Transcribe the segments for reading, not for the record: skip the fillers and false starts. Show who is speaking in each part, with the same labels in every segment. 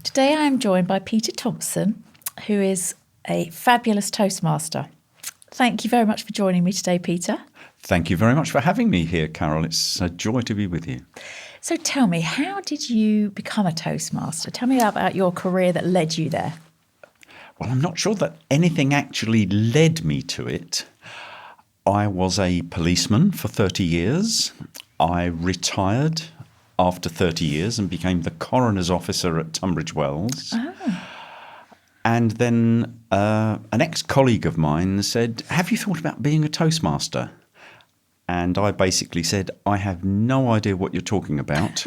Speaker 1: Today I am joined by Peter Thompson, who is a fabulous Toastmaster. Thank you very much for joining me today, Peter.
Speaker 2: Thank you very much for having me here, Carol. It's a joy to be with you.
Speaker 1: So tell me, how did you become a Toastmaster? Tell me about your career that led you there.
Speaker 2: Well, I'm not sure that anything actually led me to it. I was a policeman for 30 years. I retired after 30 years and became the coroner's officer at Tunbridge Wells.
Speaker 1: Oh.
Speaker 2: And then an ex-colleague of mine said, "Have you thought about being a Toastmaster?" And I basically said, "I have no idea what you're talking about."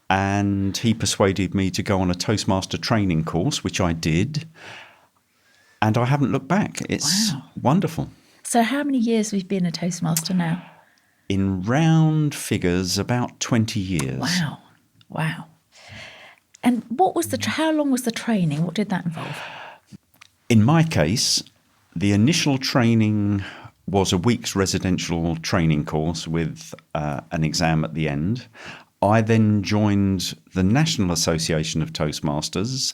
Speaker 2: And he persuaded me to go on a Toastmaster training course, which I did. And I haven't looked back. It's wonderful.
Speaker 1: So how many years have you been a Toastmaster now?
Speaker 2: In round figures, about 20 years.
Speaker 1: Wow. And what was how long was the training? What did that involve?
Speaker 2: In my case, the initial training was a week's residential training course with an exam at the end. I then joined the National Association of Toastmasters,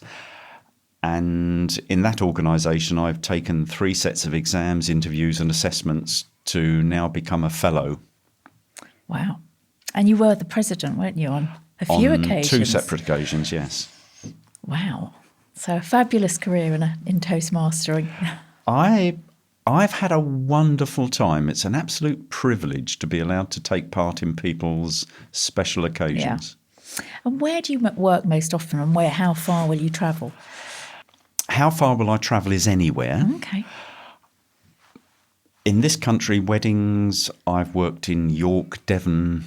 Speaker 2: and in that organisation I've taken 3 sets of exams, interviews and assessments to now become a fellow.
Speaker 1: Wow. And you were the president, weren't you, on a few occasions?
Speaker 2: 2 separate occasions, yes.
Speaker 1: Wow. So a fabulous career in Toastmastering.
Speaker 2: I've had a wonderful time. It's an absolute privilege to be allowed to take part in people's special occasions.
Speaker 1: Yeah. And where do you work most often, and how far will you travel?
Speaker 2: How far will I travel is anywhere.
Speaker 1: Okay.
Speaker 2: In this country, weddings, I've worked in York, Devon,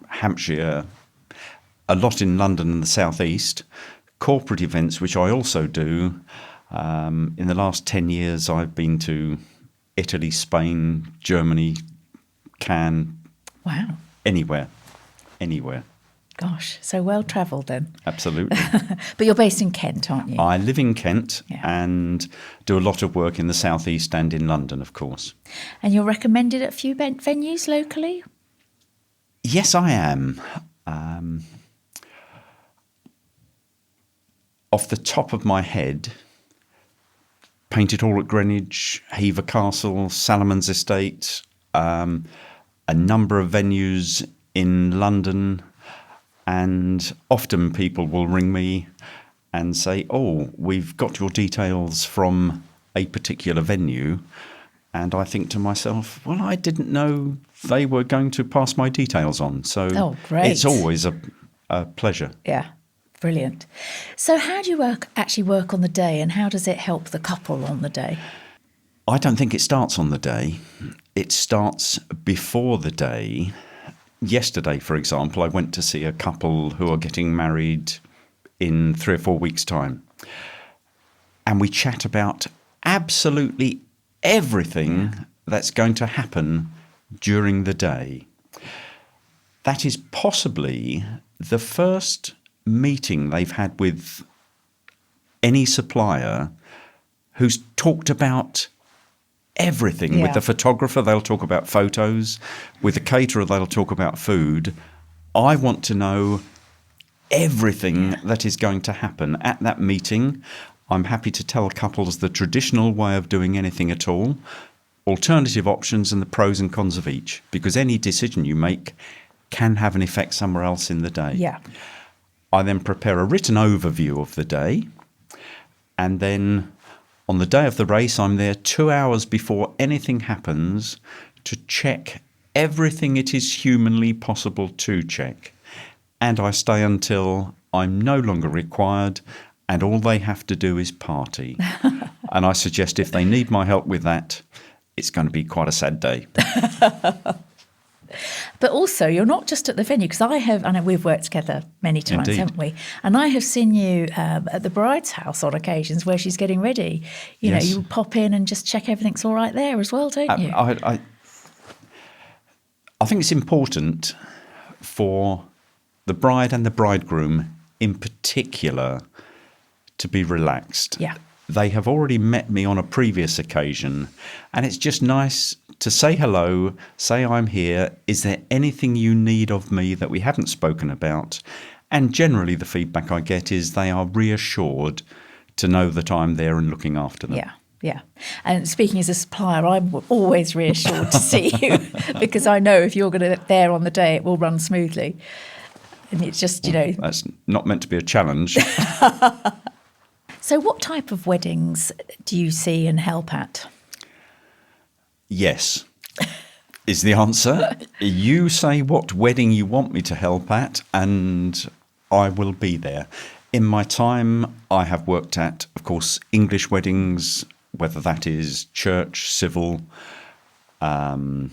Speaker 2: Hampshire, a lot in London and the South East. Corporate events, which I also do. In the last 10 years, I've been to Italy, Spain, Germany, Cannes.
Speaker 1: Wow.
Speaker 2: Anywhere.
Speaker 1: Gosh, so well travelled then.
Speaker 2: Absolutely.
Speaker 1: But you're based in Kent, aren't you?
Speaker 2: I live in Kent and do a lot of work in the South East and in London, of course.
Speaker 1: And you're recommended at a few venues locally?
Speaker 2: Yes, I am. Off the top of my head, Painted Hall at Greenwich, Hever Castle, Salamon's Estate, a number of venues in London. And often people will ring me and say, "Oh, we've got your details from a particular venue." And I think to myself, well, I didn't know they were going to pass my details on. So it's always a pleasure.
Speaker 1: Yeah, brilliant. So how do you actually work on the day, and how does it help the couple on the day?
Speaker 2: I don't think it starts on the day. It starts before the day. Yesterday, for example, I went to see a couple who are getting married in 3 or 4 weeks' time. And we chat about absolutely everything that's going to happen during the day. That is possibly the first meeting they've had with any supplier who's talked about everything.
Speaker 1: Yeah.
Speaker 2: With the photographer, they'll talk about photos. With the caterer, they'll talk about food. I want to know everything that is going to happen at that meeting. I'm happy to tell couples the traditional way of doing anything at all, alternative options and the pros and cons of each, because any decision you make can have an effect somewhere else in the day.
Speaker 1: Yeah.
Speaker 2: I then prepare a written overview of the day, and then on the day of the race, I'm there 2 hours before anything happens to check everything it is humanly possible to check. And I stay until I'm no longer required and all they have to do is party. And I suggest if they need my help with that, it's going to be quite a sad day.
Speaker 1: But also, you're not just at the venue, because I know we've worked together many times,
Speaker 2: Indeed.
Speaker 1: haven't we? And I have seen you at the bride's house on occasions where she's getting ready. You know, you pop in and just check everything's all right there as well, don't you?
Speaker 2: I think it's important for the bride and the bridegroom in particular to be relaxed.
Speaker 1: Yeah.
Speaker 2: They have already met me on a previous occasion, and it's just nice to say hello, say I'm here. Is there anything you need of me that we haven't spoken about? And generally the feedback I get is they are reassured to know that I'm there and looking after them.
Speaker 1: Yeah. Yeah. And speaking as a supplier, I'm always reassured to see you because I know if you're going to there on the day, it will run smoothly. And it's just,
Speaker 2: That's not meant to be a challenge.
Speaker 1: So what type of weddings do you see and help at?
Speaker 2: Yes, is the answer. You say what wedding you want me to help at, and I will be there. In my time, I have worked at, of course, English weddings, whether that is church, civil, a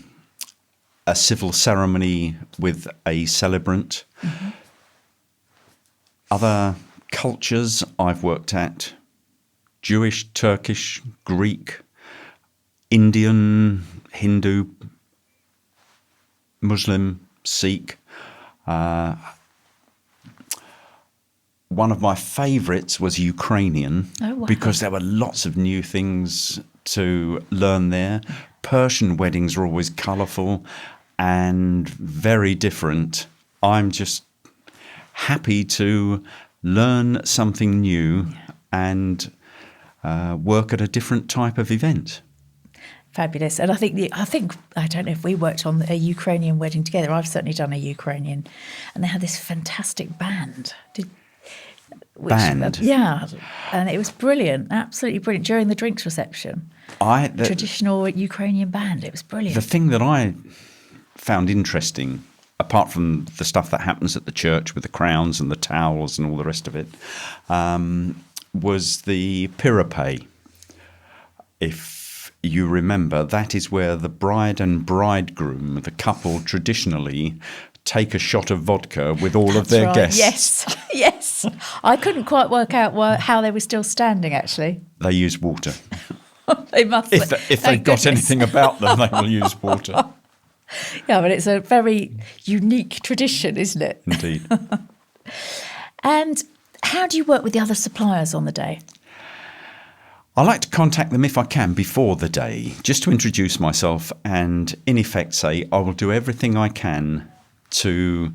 Speaker 2: civil ceremony with a celebrant. Mm-hmm. Other cultures I've worked at: Jewish, Turkish, Greek, Indian, Hindu, Muslim, Sikh. One of my favourites was Ukrainian.
Speaker 1: Oh, wow.
Speaker 2: Because there were lots of new things to learn there. Persian weddings are always colourful and very different. I'm just happy to learn something new and work at a different type of event.
Speaker 1: Fabulous. And I think I don't know if we worked on a Ukrainian wedding together. I've certainly done a Ukrainian, and they had this fantastic band.
Speaker 2: Band?
Speaker 1: Yeah, and it was brilliant, absolutely brilliant during the drinks reception. Traditional Ukrainian band. It was brilliant.
Speaker 2: The thing that I found interesting, apart from the stuff that happens at the church with the crowns and the towels and all the rest of it, was the pirapay. If you remember, that is where the bride and bridegroom, the couple, traditionally take a shot of vodka with all of their guests.
Speaker 1: Yes, yes. I couldn't quite work out how they were still standing, actually.
Speaker 2: They use water.
Speaker 1: They must.
Speaker 2: If they've got anything about them, they will use water.
Speaker 1: Yeah, but it's a very unique tradition, isn't it?
Speaker 2: Indeed.
Speaker 1: And how do you work with the other suppliers on the day?
Speaker 2: I like to contact them if I can before the day, just to introduce myself and in effect say I will do everything I can to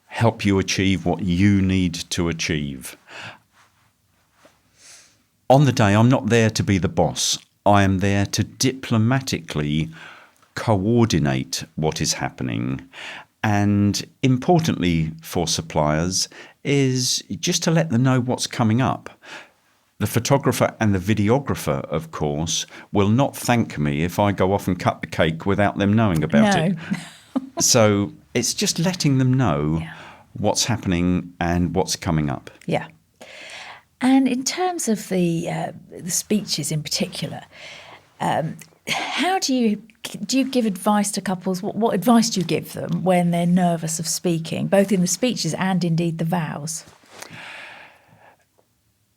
Speaker 2: help you achieve what you need to achieve. On the day, I'm not there to be the boss. I am there to diplomatically coordinate what is happening. And importantly for suppliers is just to let them know what's coming up. The photographer and the videographer, of course, will not thank me if I go off and cut the cake without them knowing about it. So it's just letting them know what's happening and what's coming up.
Speaker 1: Yeah. And in terms of the speeches in particular, how do you give advice to couples? What advice do you give them when they're nervous of speaking, both in the speeches and indeed the vows?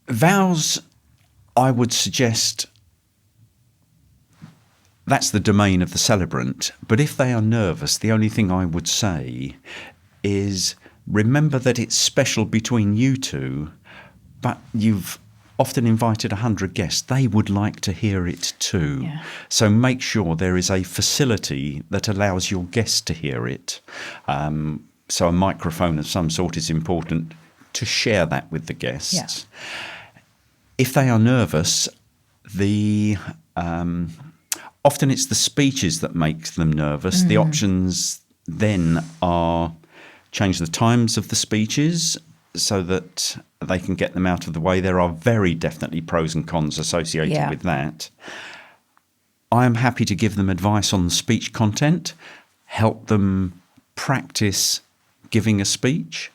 Speaker 2: Vows, I would suggest that's the domain of the celebrant. But if they are nervous, the only thing I would say is remember that it's special between you two, but you've often invited 100 guests. They would like to hear it too. Yeah. So make sure there is a facility that allows your guests to hear it. So a microphone of some sort is important to share that with the guests. Yeah. If they are nervous, often it's the speeches that make them nervous. The options then are change the times of the speeches so that they can get them out of the way. There are very definitely pros and cons associated with that. I am happy to give them advice on the speech content, help them practice giving a speech.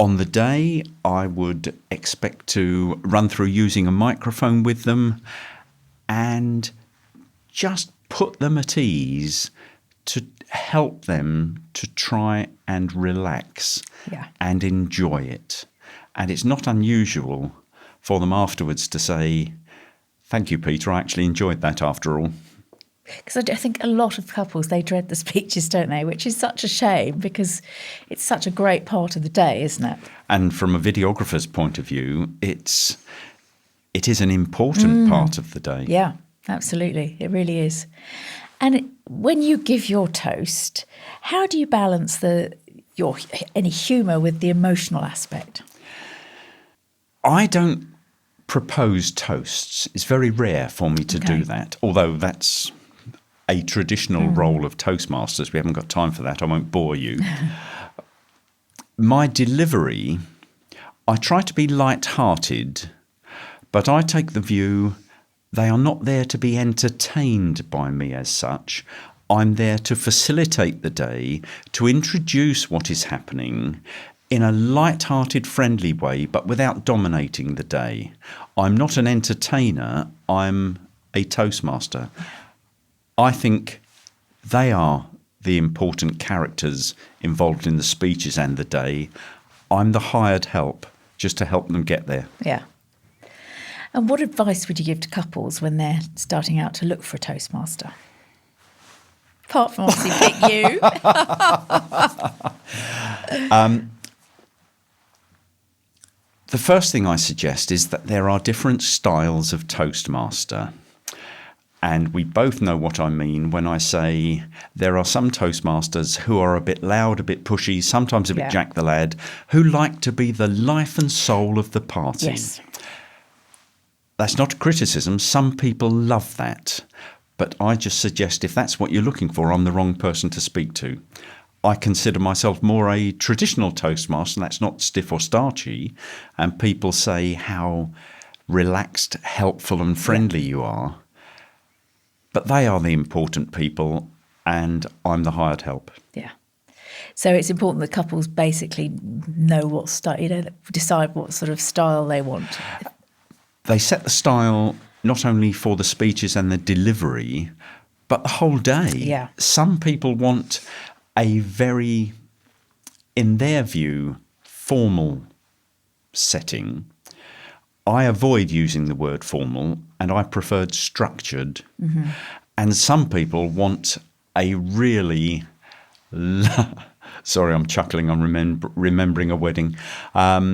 Speaker 2: On the day, I would expect to run through using a microphone with them and just put them at ease to help them to try and relax and enjoy it. And it's not unusual for them afterwards to say, "Thank you, Peter, I actually enjoyed that after all."
Speaker 1: Because I think a lot of couples, they dread the speeches, don't they? Which is such a shame because it's such a great part of the day, isn't it?
Speaker 2: And from a videographer's point of view, it is an important part of the day.
Speaker 1: Yeah, absolutely. It really is. And when you give your toast, how do you balance any humour with the emotional aspect?
Speaker 2: I don't propose toasts. It's very rare for me to do that, although that's a traditional role of Toastmasters. We haven't got time for that. I won't bore you. My delivery, I try to be light-hearted, but I take the view they are not there to be entertained by me as such. I'm there to facilitate the day, to introduce what is happening in a light-hearted, friendly way, but without dominating the day. I'm not an entertainer, I'm a Toastmaster. I think they are the important characters involved in the speeches and the day. I'm the hired help, just to help them get there.
Speaker 1: Yeah. And what advice would you give to couples when they're starting out to look for a Toastmaster? Apart from obviously pick you.
Speaker 2: The first thing I suggest is that there are different styles of Toastmaster. And we both know what I mean when I say there are some Toastmasters who are a bit loud, a bit pushy, sometimes a bit Jack the Lad, who like to be the life and soul of the party.
Speaker 1: Yes.
Speaker 2: That's not a criticism. Some people love that. But I just suggest if that's what you're looking for, I'm the wrong person to speak to. I consider myself more a traditional Toastmaster, and that's not stiff or starchy. And people say how relaxed, helpful and friendly you are. But they are the important people, and I'm the hired help.
Speaker 1: Yeah. So it's important that couples basically know what style, decide what sort of style they want.
Speaker 2: They set the style not only for the speeches and the delivery, but the whole day.
Speaker 1: Yeah.
Speaker 2: Some people want a very, in their view, formal setting. I avoid using the word formal, and I preferred structured. Mm-hmm. And some people want a really, sorry, I'm chuckling, I'm remembering a wedding, a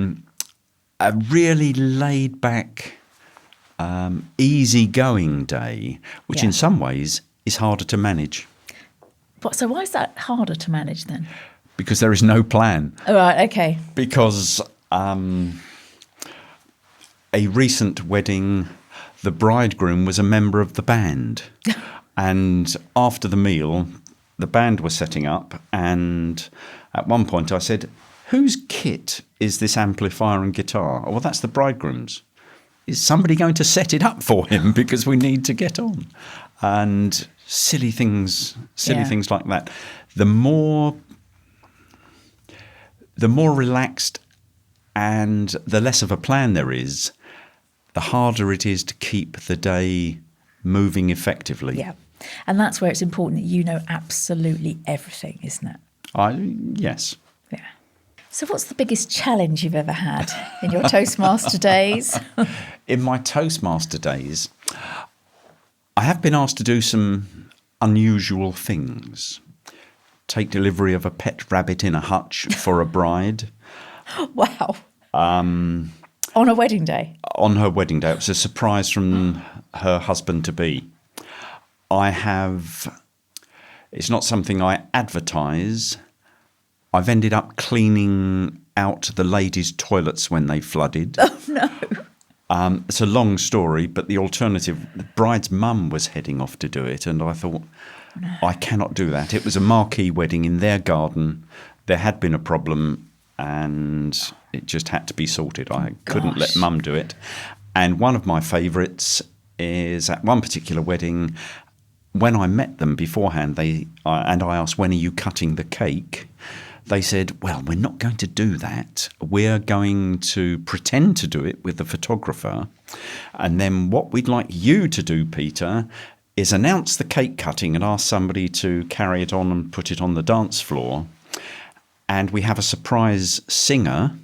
Speaker 2: really laid back, easygoing day, which in some ways is harder to manage.
Speaker 1: So why is that harder to manage then?
Speaker 2: Because there is no plan.
Speaker 1: Oh, right, okay.
Speaker 2: Because a recent wedding, the bridegroom was a member of the band. And after the meal, the band was setting up. And at one point I said, whose kit is this amplifier and guitar? Oh, well, that's the bridegroom's. Is somebody going to set it up for him because we need to get on? And silly things like that. The more relaxed and the less of a plan there is, the harder it is to keep the day moving effectively.
Speaker 1: Yeah. And that's where it's important that you know absolutely everything, isn't it?
Speaker 2: Yes.
Speaker 1: Yeah. So what's the biggest challenge you've ever had in your Toastmaster days?
Speaker 2: In my Toastmaster days, I have been asked to do some unusual things. Take delivery of a pet rabbit in a hutch for a bride.
Speaker 1: Wow. On a wedding day?
Speaker 2: On her wedding day. It was a surprise from her husband-to-be. It's not something I advertise. I've ended up cleaning out the ladies' toilets when they flooded.
Speaker 1: Oh, no.
Speaker 2: It's a long story, but the alternative, the bride's mum was heading off to do it, and I thought, I cannot do that. It was a marquee wedding in their garden. There had been a problem, and it just had to be sorted. I couldn't let mum do it. And one of my favourites is at one particular wedding, when I met them beforehand, and I asked, when are you cutting the cake? They said, well, we're not going to do that. We're going to pretend to do it with the photographer. And then what we'd like you to do, Peter, is announce the cake cutting and ask somebody to carry it on and put it on the dance floor. And we have a surprise singer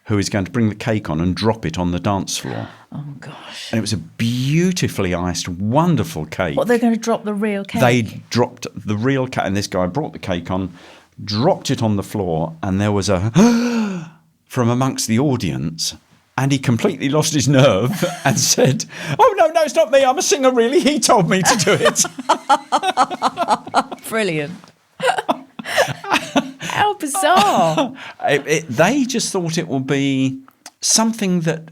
Speaker 2: who is going to bring the cake on and drop it on the dance floor.
Speaker 1: Oh, gosh.
Speaker 2: And it was a beautifully iced, wonderful cake.
Speaker 1: What, they're going to drop the real cake?
Speaker 2: They dropped the real cake, and this guy brought the cake on, dropped it on the floor, and there was a from amongst the audience, and he completely lost his nerve and said, oh, no, it's not me, I'm a singer, really. He told me to do it.
Speaker 1: Brilliant. How bizarre.
Speaker 2: They just thought it would be something that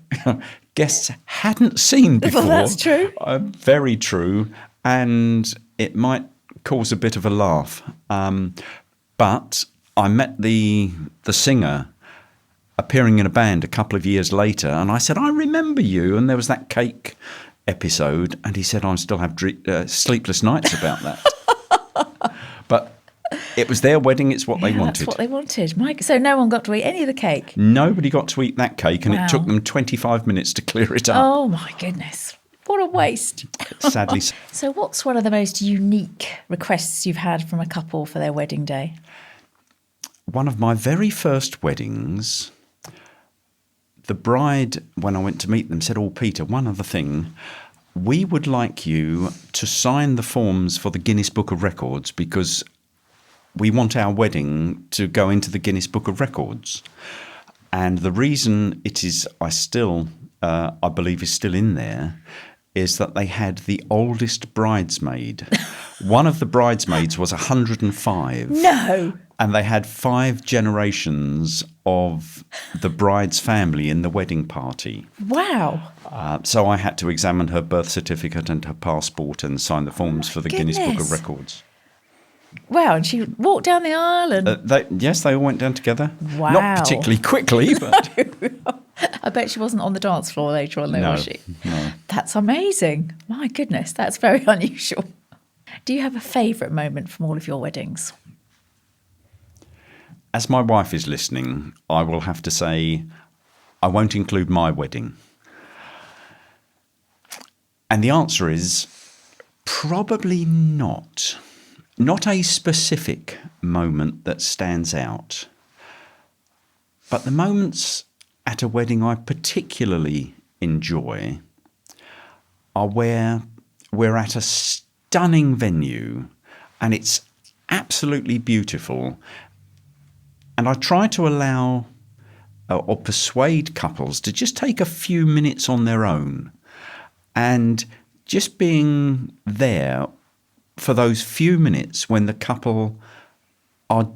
Speaker 2: guests hadn't seen before.
Speaker 1: Well, that's true.
Speaker 2: Very true. And it might cause a bit of a laugh. But I met the singer appearing in a band a couple of years later, and I said, I remember you. And there was that cake episode, and he said, I still have sleepless nights about that. But it was their wedding. It's what they wanted.
Speaker 1: That's what they wanted. Mike, so no one got to eat any of the cake?
Speaker 2: Nobody got to eat that cake, and
Speaker 1: Wow.
Speaker 2: it took them 25 minutes to clear it up.
Speaker 1: Oh, my goodness. What a waste.
Speaker 2: Sadly.
Speaker 1: So what's one of the most unique requests you've had from a couple for their wedding day?
Speaker 2: One of my very first weddings, the bride, when I went to meet them, said, oh, Peter, one other thing. We would like you to sign the forms for the Guinness Book of Records because we want our wedding to go into the Guinness Book of Records. And the reason it is, I believe is still in there, is that they had the oldest bridesmaid. One of the bridesmaids was 105.
Speaker 1: No.
Speaker 2: And they had 5 generations of the bride's family in the wedding party.
Speaker 1: Wow.
Speaker 2: So I had to examine her birth certificate and her passport and sign the forms for the Guinness Book of
Speaker 1: Goodness.
Speaker 2: Records.
Speaker 1: Wow, and she walked down the aisle and...
Speaker 2: Yes, they all went down together.
Speaker 1: Wow.
Speaker 2: Not particularly quickly, but...
Speaker 1: I bet she wasn't on the dance floor later on, though,
Speaker 2: No,
Speaker 1: was she?
Speaker 2: no.
Speaker 1: That's amazing. My goodness, that's very unusual. Do you have a favourite moment from all of your weddings?
Speaker 2: As my wife is listening, I will have to say I won't include my wedding. And the answer is probably not. Not a specific moment that stands out. But the moments at a wedding I particularly enjoy are where we're at a stunning venue and it's absolutely beautiful. And I try to allow or persuade couples to just take a few minutes on their own and just being there for those few minutes when the couple are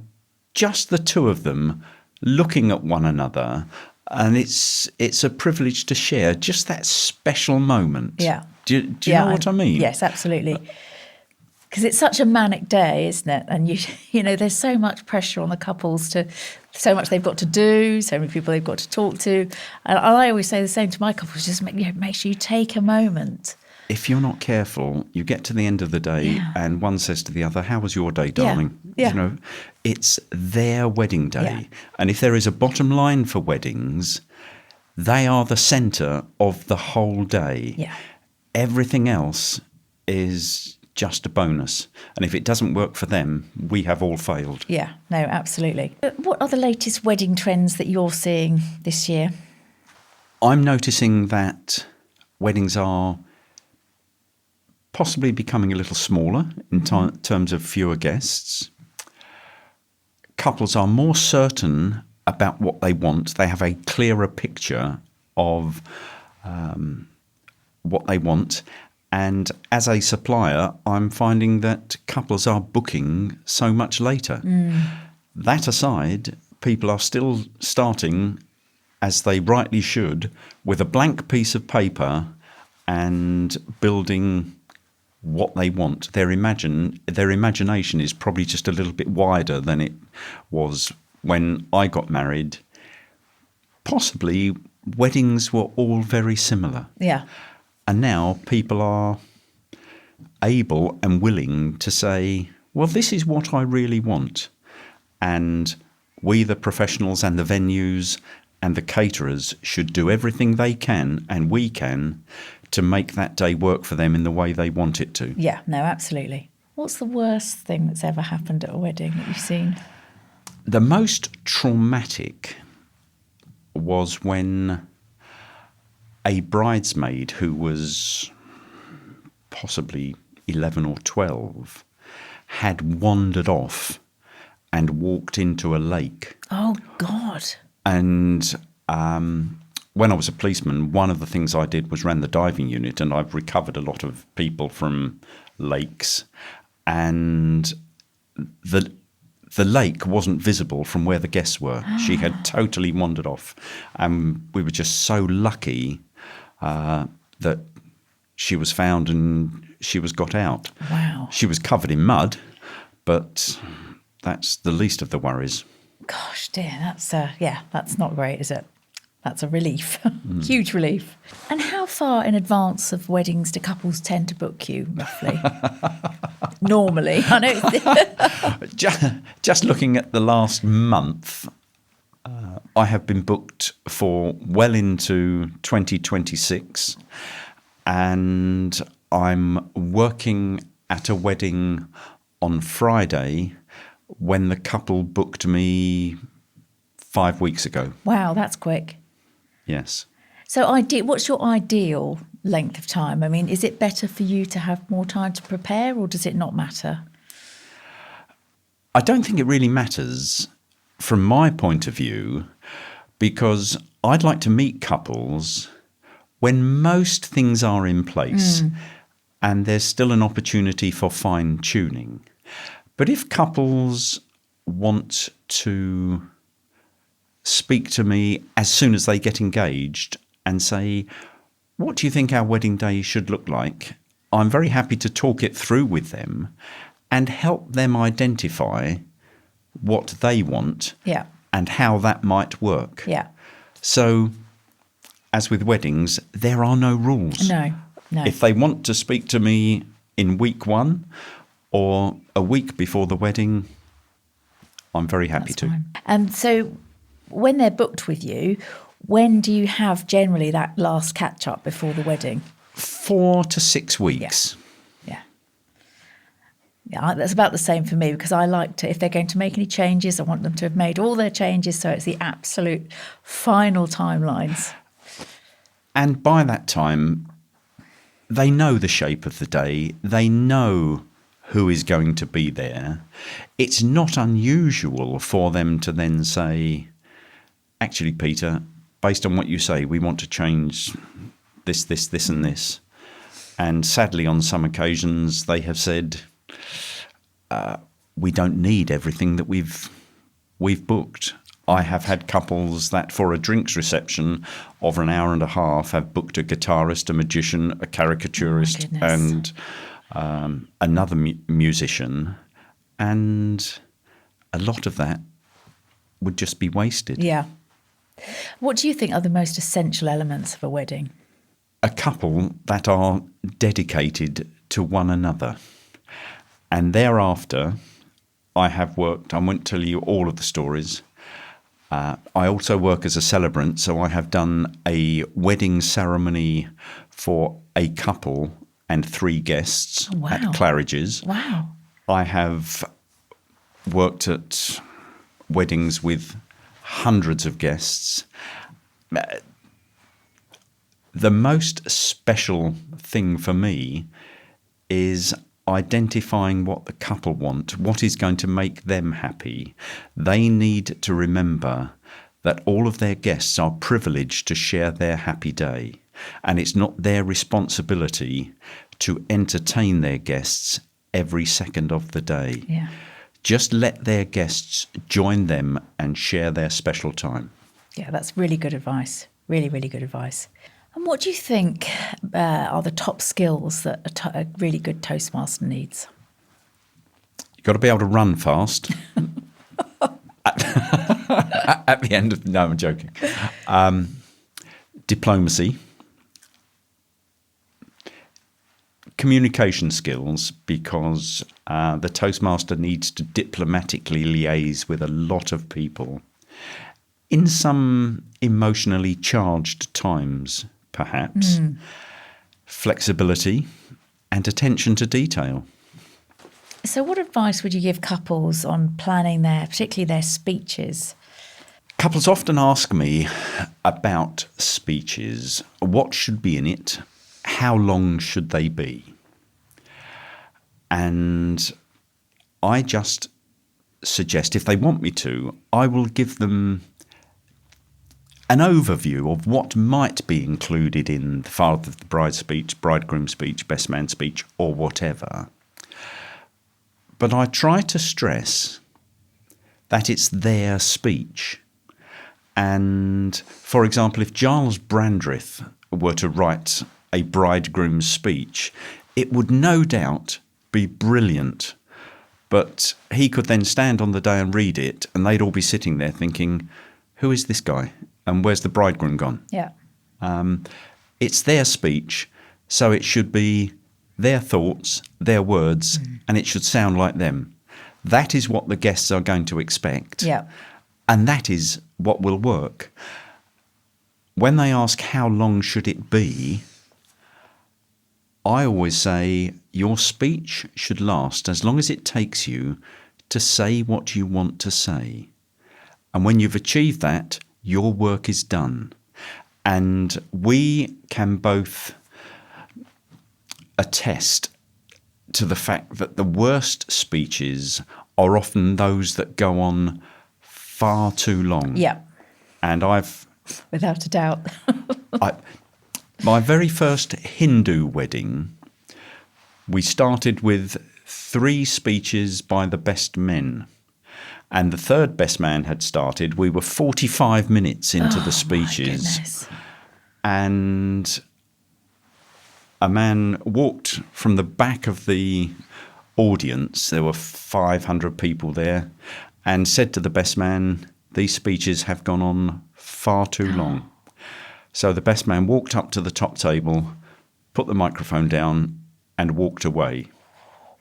Speaker 2: just the two of them looking at one another, and it's a privilege to share just that special moment.
Speaker 1: Yeah.
Speaker 2: Do you know what I mean?
Speaker 1: Yes, absolutely. Because it's such a manic day, isn't it? And you know, there's so much pressure on the couples so much they've got to do, so many people they've got to talk to. And I always say the same to my couples: just make sure you take a moment.
Speaker 2: If you're not careful, you get to the end of the day and one says to the other, how was your day, darling?
Speaker 1: Yeah.
Speaker 2: You know, it's their wedding day.
Speaker 1: Yeah.
Speaker 2: And if there is a bottom line for weddings, they are the centre of the whole day.
Speaker 1: Yeah.
Speaker 2: Everything else is just a bonus. And if it doesn't work for them, we have all failed.
Speaker 1: Yeah, no, absolutely. What are the latest wedding trends that you're seeing this year?
Speaker 2: I'm noticing that weddings are possibly becoming a little smaller in terms of fewer guests. Couples are more certain about what they want. They have a clearer picture of what they want. And as a supplier, I'm finding that couples are booking so much later. That aside, people are still starting, as they rightly should, with a blank piece of paper and building what they want. Their imagination is probably just a little bit wider than it was when I got married. Possibly weddings were all very similar.
Speaker 1: Yeah.
Speaker 2: And now people are able and willing to say, well, this is what I really want. And we, the professionals and the venues and the caterers, should do everything they can and we can to make that day work for them in the way they want it to.
Speaker 1: Yeah, no, absolutely. What's the worst thing that's ever happened at a wedding that you've seen?
Speaker 2: The most traumatic was when a bridesmaid who was possibly 11 or 12 had wandered off and walked into a lake.
Speaker 1: Oh, God.
Speaker 2: And when I was a policeman, one of the things I did was ran the diving unit, and I've recovered a lot of people from lakes. And the the lake wasn't visible from where the guests were. She had totally wandered off. And we were just so lucky that she was found and she was got out.
Speaker 1: Wow.
Speaker 2: She was covered in mud, but that's the least of the worries.
Speaker 1: Gosh, dear, that's not great, is it? That's a relief, huge relief. And how far in advance of weddings do couples tend to book you, roughly? Normally, I know.
Speaker 2: Just looking at the last month, I have been booked for well into 2026, and I'm working at a wedding on Friday when the couple booked me 5 weeks ago.
Speaker 1: Wow, that's quick.
Speaker 2: Yes.
Speaker 1: So what's your ideal length of time? I mean, is it better for you to have more time to prepare, or does it not matter?
Speaker 2: I don't think it really matters from my point of view, because I'd like to meet couples when most things are in place and there's still an opportunity for fine-tuning. But if couples want to speak to me as soon as they get engaged and say, what do you think our wedding day should look like? I'm very happy to talk it through with them and help them identify what they want and how that might work.
Speaker 1: Yeah.
Speaker 2: So, as with weddings, there are no rules.
Speaker 1: No.
Speaker 2: If they want to speak to me in week 1 or a week before the wedding, I'm very happy to.
Speaker 1: Fine. And so when they're booked with you, when do you have generally that last catch-up before the wedding?
Speaker 2: 4 to 6 weeks.
Speaker 1: Yeah, that's about the same for me, because I like to, if they're going to make any changes, I want them to have made all their changes, so it's the absolute final timelines.
Speaker 2: And by that time, they know the shape of the day. They know who is going to be there. It's not unusual for them to then say, actually, Peter, based on what you say, we want to change this and this. And sadly, on some occasions, they have said, we don't need everything that we've booked. I have had couples that for a drinks reception of an hour and a half have booked a guitarist, a magician, a caricaturist, and another musician. And a lot of that would just be wasted.
Speaker 1: Yeah. What do you think are the most essential elements of a wedding?
Speaker 2: A couple that are dedicated to one another. And thereafter, I won't tell you all of the stories. I also work as a celebrant, so I have done a wedding ceremony for a couple and 3 guests at Claridge's. Wow. I have worked at weddings with hundreds of guests. The most special thing for me is identifying what the couple want, what is going to make them happy. They need to remember that all of their guests are privileged to share their happy day, and it's not their responsibility to entertain their guests every second of the day.
Speaker 1: Yeah.
Speaker 2: Just let their guests join them and share their special time.
Speaker 1: Yeah, that's really good advice. Really, really good advice. And what do you think are the top skills that a really good Toastmaster needs?
Speaker 2: You've got to be able to run fast. At the end of... No, I'm joking. Diplomacy. Communication skills, because the Toastmaster needs to diplomatically liaise with a lot of people in some emotionally charged times, perhaps. Flexibility and attention to detail.
Speaker 1: So what advice would you give couples on planning particularly their speeches?
Speaker 2: Couples often ask me about speeches. What should be in it? How long should they be? And I just suggest, if they want me to, I will give them an overview of what might be included in the father of the bride speech, bridegroom speech, best man speech, or whatever. But I try to stress that it's their speech. And, for example, if Giles Brandreth were to write a bridegroom's speech, it would no doubt be brilliant. But he could then stand on the day and read it, and they'd all be sitting there thinking, who is this guy? And where's the bridegroom gone?
Speaker 1: Yeah.
Speaker 2: It's their speech, so it should be their thoughts, their words, and it should sound like them. That is what the guests are going to expect.
Speaker 1: Yeah.
Speaker 2: And that is what will work. When they ask how long should it be, I always say your speech should last as long as it takes you to say what you want to say. And when you've achieved that, your work is done. And we can both attest to the fact that the worst speeches are often those that go on far too long.
Speaker 1: Yeah.
Speaker 2: And
Speaker 1: without a doubt.
Speaker 2: My very first Hindu wedding, we started with 3 speeches by the best men. And the third best man had started. We were 45 minutes into the speeches.
Speaker 1: My goodness.
Speaker 2: And a man walked from the back of the audience, there were 500 people there, and said to the best man, these speeches have gone on far too long. So the best man walked up to the top table, put the microphone down, and walked away.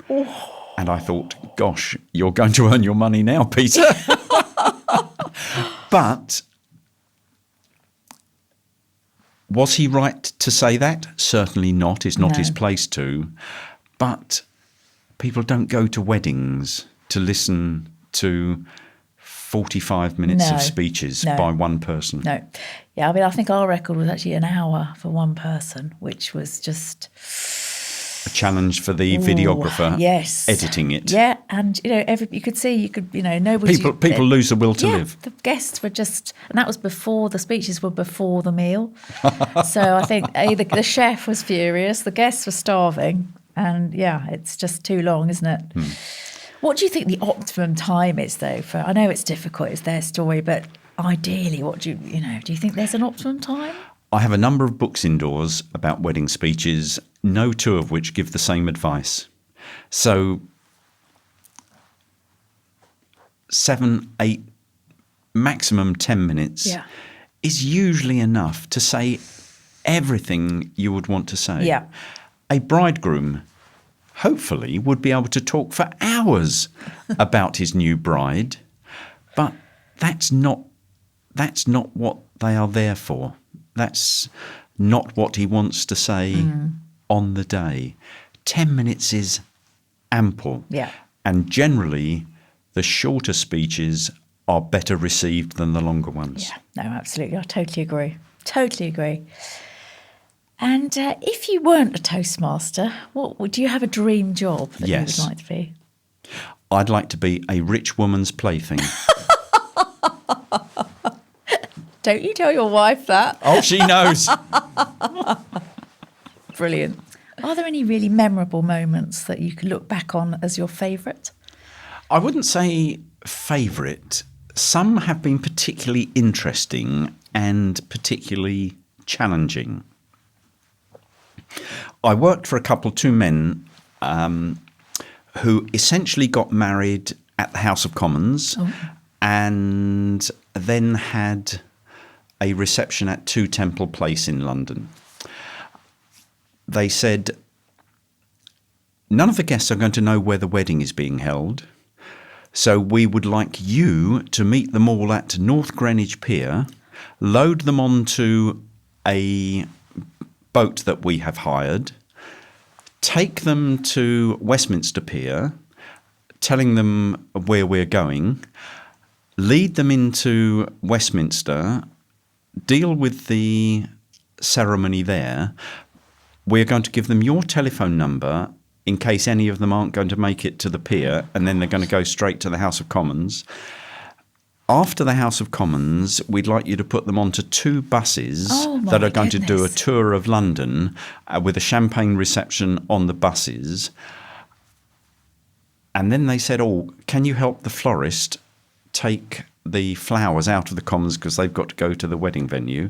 Speaker 2: And I thought, gosh, you're going to earn your money now, Peter. But was he right to say that? Certainly not. It's not his place to. But people don't go to weddings to listen to 45 minutes of speeches by one person.
Speaker 1: No. Yeah, I mean, I think our record was actually an hour for one person, which was just
Speaker 2: a challenge for the videographer.
Speaker 1: Yes.
Speaker 2: Editing it.
Speaker 1: Yeah, and you could see, nobody.
Speaker 2: People lose the will to live.
Speaker 1: The guests were just, and that was before the speeches were before the meal. So I think the chef was furious, the guests were starving, and it's just too long, isn't it? What do you think the optimum time is, though? I know it's difficult, it's their story, but ideally, what do you think there's an optimum time?
Speaker 2: I have a number of books indoors about wedding speeches, no 2 of which give the same advice. So 7, 8, maximum 10 minutes is usually enough to say everything you would want to say.
Speaker 1: Yeah.
Speaker 2: A bridegroom, hopefully, would be able to talk for hours about his new bride, but that's not what they are there for. That's not what he wants to say on the day. 10 minutes is ample.
Speaker 1: Yeah.
Speaker 2: And generally, the shorter speeches are better received than the longer ones.
Speaker 1: Yeah, no, absolutely. I totally agree. Totally agree. And if you weren't a Toastmaster, do you have a dream job that you would like to be?
Speaker 2: I'd like to be a rich woman's plaything.
Speaker 1: Don't you tell your wife that.
Speaker 2: Oh, she knows.
Speaker 1: Brilliant. Are there any really memorable moments that you can look back on as your favourite?
Speaker 2: I wouldn't say favourite. Some have been particularly interesting and particularly challenging. I worked for a couple, 2 men, who essentially got married at the House of Commons and then had a reception at 2 Temple Place in London. They said, none of the guests are going to know where the wedding is being held, so we would like you to meet them all at North Greenwich Pier, load them onto a boat that we have hired, take them to Westminster Pier, telling them where we're going, lead them into Westminster, deal with the ceremony there. We're going to give them your telephone number in case any of them aren't going to make it to the pier, and then they're going to go straight to the House of Commons. After the House of Commons, we'd like you to put them onto 2 buses that are going to do a tour of London with a champagne reception on the buses. And then they said, can you help the florist take the flowers out of the commons because they've got to go to the wedding venue?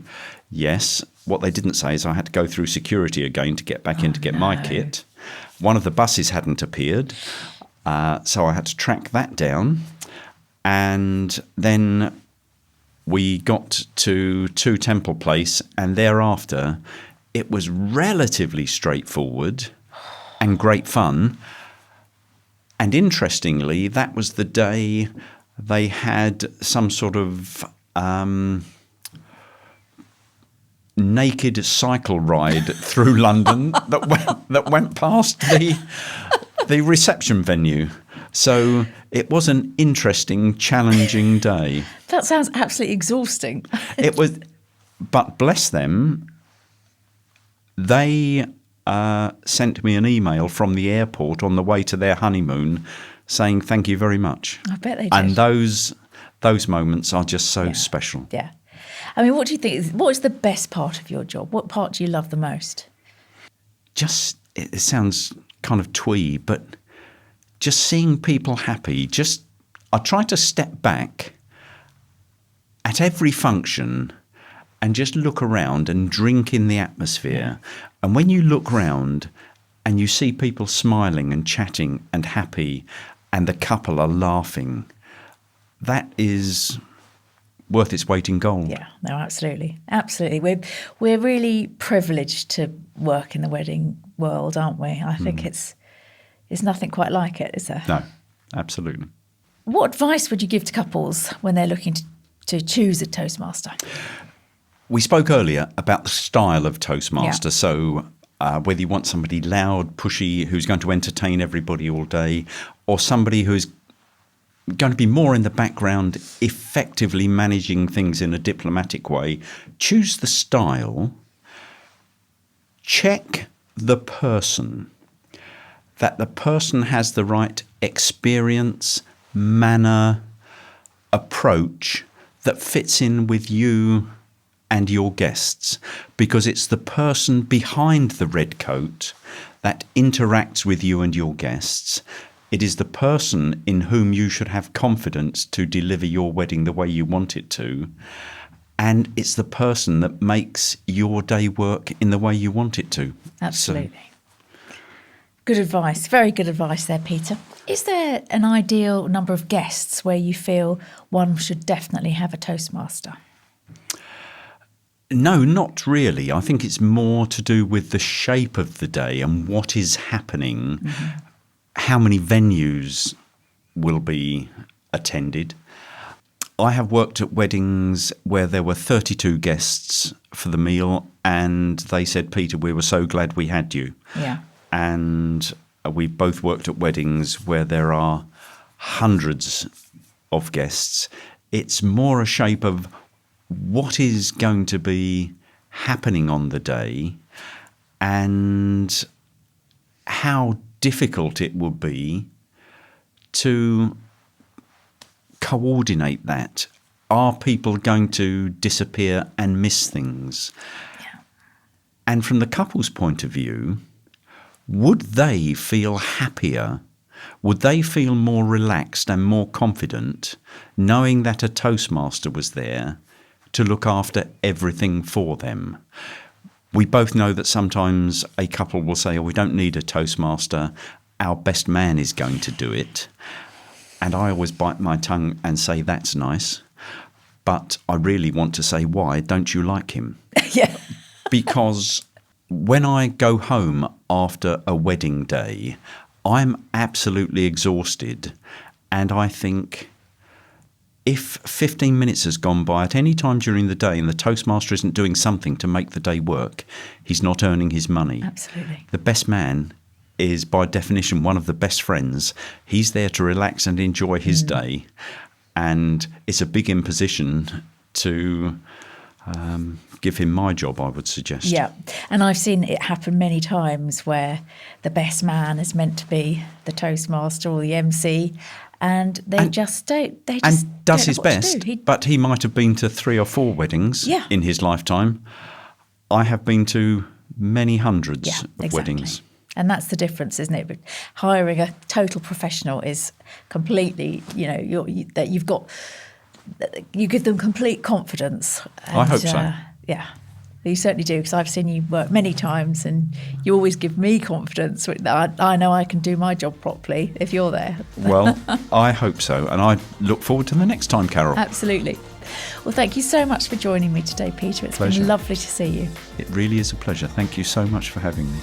Speaker 2: Yes. What they didn't say is I had to go through security again to get back in to get my kit. One of the buses hadn't appeared, so I had to track that down. And then we got to 2 Temple Place, and thereafter it was relatively straightforward and great fun. And interestingly, that was the day they had some sort of naked cycle ride through London that went past the reception venue. So it was an interesting, challenging day.
Speaker 1: That sounds absolutely exhausting.
Speaker 2: It was, but bless them, they sent me an email from the airport on the way to their honeymoon saying thank you very much.
Speaker 1: I bet they did.
Speaker 2: And those moments are just so special.
Speaker 1: Yeah. I mean, what do you think? What is the best part of your job? What part do you love the most?
Speaker 2: Just, it sounds kind of twee, but just seeing people happy. I try to step back at every function and just look around and drink in the atmosphere. And when you look round and you see people smiling and chatting and happy and the couple are laughing, that is worth its weight in gold.
Speaker 1: Yeah, no, absolutely. Absolutely. We're really privileged to work in the wedding world, aren't we? I think it's nothing quite like it, is there?
Speaker 2: No, absolutely.
Speaker 1: What advice would you give to couples when they're looking to choose a Toastmaster?
Speaker 2: We spoke earlier about the style of Toastmaster.
Speaker 1: Yeah.
Speaker 2: So whether you want somebody loud, pushy, who's going to entertain everybody all day, or somebody who's going to be more in the background, effectively managing things in a diplomatic way, choose the style. Check the person, that the person has the right experience, manner, approach that fits in with you and your guests, because it's the person behind the red coat that interacts with you and your guests. It is the person in whom you should have confidence to deliver your wedding the way you want it to. And it's the person that makes your day work in the way you want it to.
Speaker 1: Absolutely. Good advice. Very good advice there, Peter. Is there an ideal number of guests where you feel one should definitely have a Toastmaster?
Speaker 2: No, not really. I think it's more to do with the shape of the day and what is happening. Mm-hmm. How many venues will be attended. I have worked at weddings where there were 32 guests for the meal, and they said, Peter, we were so glad we had you.
Speaker 1: Yeah.
Speaker 2: And we both worked at weddings where there are hundreds of guests. It's more a shape of what is going to be happening on the day and how difficult it will be to coordinate that. Are people going to disappear and miss things?
Speaker 1: Yeah.
Speaker 2: And from the couple's point of view, would they feel happier? Would they feel more relaxed and more confident knowing that a Toastmaster was there to look after everything for them? We both know that sometimes a couple will say, oh, we don't need a Toastmaster, our best man is going to do it. And I always bite my tongue and say, that's nice. But I really want to say, why don't you like him?
Speaker 1: Yeah.
Speaker 2: Because when I go home after a wedding day, I'm absolutely exhausted. And I think, if 15 minutes has gone by at any time during the day and the Toastmaster isn't doing something to make the day work, he's not earning his money.
Speaker 1: Absolutely.
Speaker 2: The best man is, by definition, one of the best friends. He's there to relax and enjoy his day. And it's a big imposition to give him my job, I would suggest.
Speaker 1: Yeah. And I've seen it happen many times where the best man is meant to be the Toastmaster or the MC, and they just don't. They just
Speaker 2: and does
Speaker 1: don't know
Speaker 2: his
Speaker 1: what to
Speaker 2: best,
Speaker 1: do.
Speaker 2: but he might have been to 3 or 4 weddings in his lifetime. I have been to many hundreds of
Speaker 1: exactly.
Speaker 2: weddings.
Speaker 1: And that's the difference, isn't it? But hiring a total professional is completely, that you give them complete confidence. And,
Speaker 2: I hope so.
Speaker 1: Yeah, you certainly do, because I've seen you work many times and you always give me confidence. I know I can do my job properly if you're there.
Speaker 2: Well, I hope so. And I look forward to the next time, Carol.
Speaker 1: Absolutely. Well, thank you so much for joining me today, Peter. It's
Speaker 2: Pleasure.
Speaker 1: been lovely to see you.
Speaker 2: It really is a pleasure. Thank you so much for having me.